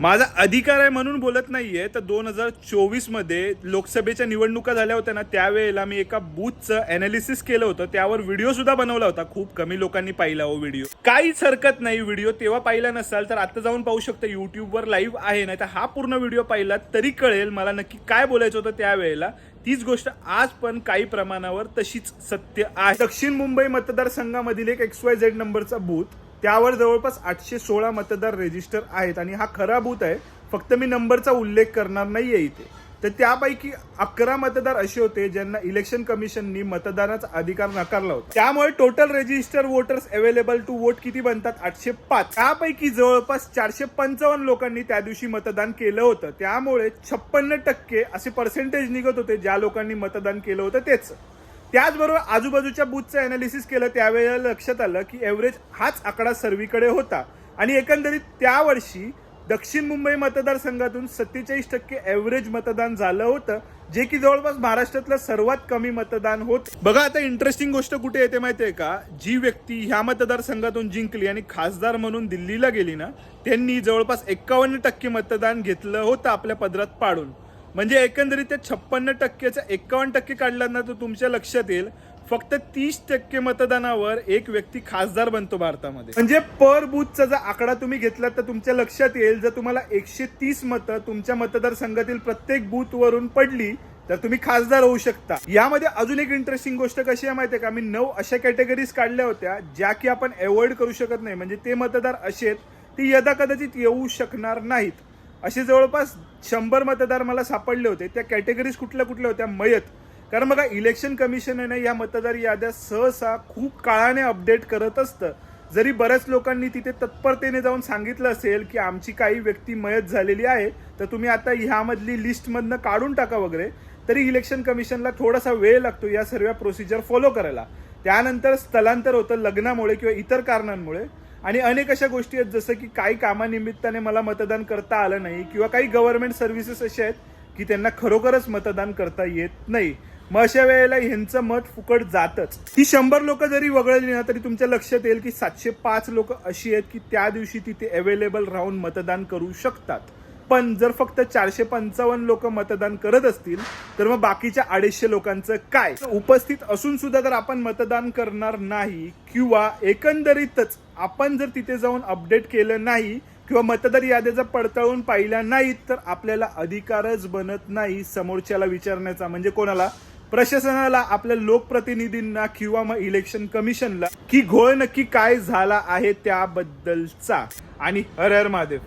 माझा अधिकार आहे म्हणून बोलत नाहीये. तर 2024 मध्ये लोकसभेच्या निवडणुका झाल्या होत्या ना, त्यावेळेला मी एका बूथचं अनालिसिस केलं होतं. त्यावर व्हिडिओ सुद्धा बनवला होता. खूप कमी लोकांनी पाहिला हो व्हिडिओ. काहीच हरकत नाही, व्हिडिओ तेव्हा पाहिला नसाल तर आता जाऊन पाहू शकता. युट्यूबवर लाईव्ह आहे, नाही तर हा पूर्ण व्हिडिओ पाहिला तरी कळेल मला नक्की काय बोलायचं होतं त्यावेळेला. तीच गोष्ट आज पण काही प्रमाणावर तशीच सत्य आहे. दक्षिण मुंबई मतदारसंघामधील एक XYZ नंबरचा बूथ, त्यावर जवळपास 816 मतदार रजिस्टर आहेत आणि हा खरा बूथ आहे. फक्त मी नंबरचा उल्लेख करणार नाहीये इथे. तर त्यापैकी 11 मतदार असे होते ज्यांना इलेक्शन कमिशननी मतदानाचा अधिकार नाकारला होता. त्यामुळे total register voters available to vote किती बनतात? 805. त्यापैकी जवळपास 455 लोकांनी त्या दिवशी मतदान केलं होतं. त्यामुळे 56% असे पर्सेंटेज निघत होते ज्या लोकांनी मतदान केलं होतं तेच. त्याचबरोबर आजूबाजूच्या बूथचं अनालिसिस केलं त्यावेळेला लक्षात आलं की एव्हरेज हाच आकडा सर्वीकडे होता आणि एकंदरीत त्या वर्षी दक्षिण मुंबई मतदारसंघातून 47% एव्हरेज मतदान झालं होतं, जे की जवळपास महाराष्ट्रातलं सर्वात कमी मतदान होत. बघा आता इंटरेस्टिंग गोष्ट कुठे येते माहितीये का? जी व्यक्ती ह्या मतदारसंघातून जिंकली आणि खासदार म्हणून दिल्लीला गेली ना, त्यांनी जवळपास 51% मतदान घेतलं होतं आपल्या पदरात पाडून. म्हणजे एकंदरीत त्या 56%चा 51% काढला ना, तर तुमच्या लक्षात येईल फक्त 30% मतदानावर एक व्यक्ती खासदार बनतो भारतामध्ये. म्हणजे पर बूथचा जर आकडा तुम्ही घेतला तर तुमच्या लक्षात येईल, जर तुम्हाला 130 मतं तुमच्या मतदारसंघातील प्रत्येक बूथ वरून पडली तर तुम्ही खासदार होऊ शकता. यामध्ये अजून एक इंटरेस्टिंग गोष्ट कशी आहे माहितीये का? मी 9 अशा कॅटेगरीज काढल्या होत्या ज्या की आपण अवॉइड करू शकत नाही. म्हणजे ते मतदार असे आहेत ते यदा कदाचित येऊ शकणार नाहीत. असे जवळपास 100 मतदार मला सापडले होते. त्या कॅटेगरीज कुठल्या कुठल्या होत्या? मयत. कारण बघा, इलेक्शन कमिशनने या मतदार याद्या सहसा खूप काळाने अपडेट करत असतं. जरी बऱ्याच लोकांनी तिथे तत्परतेने जाऊन सांगितलं असेल की आमची काही व्यक्ती मयत झालेली आहे तर तुम्ही आता ह्यामधली लिस्टमधनं काढून टाका वगैरे, तरी इलेक्शन कमिशनला थोडासा वेळ लागतो या सर्व प्रोसिजर फॉलो करायला. त्यानंतर स्थलांतर होतं लग्नामुळे किंवा इतर कारणांमुळे, आणि अनेक अशा गोष्टी आहेत जसं की काही कामानिमित्ताने मला मतदान करता आलं नाही, किंवा काही गव्हर्नमेंट सर्व्हिसेस अशा आहेत की त्यांना खरोखरच मतदान करता येत नाही. मग अशा वेळेला ह्यांचं मत फुकट जातच. ही 100 लोक जरी वगळली ना तरी तुमच्या लक्षात येईल की 705 लोक अशी आहेत की त्या दिवशी तिथे अवेलेबल राहून मतदान करू शकतात. पण जर फक्त 455 लोक मतदान करत असतील तर मग बाकीच्या 250 लोकांचं काय? उपस्थित असून सुद्धा जर आपण मतदान करणार नाही किंवा एकंदरीतच आपण जर तिथे जाऊन अपडेट केलं नाही किंवा मतदार याद्याचा पडताळून पाहिल्या नाहीत तर आपल्याला अधिकारच बनत नाही समोरच्याला विचारण्याचा. म्हणजे कोणाला? प्रशासनाला, आपल्या लोकप्रतिनिधींना किंवा मग इलेक्शन कमिशनला, की घोळ नक्की काय झाला आहे त्याबद्दलचा. आणि हर हर महादेव.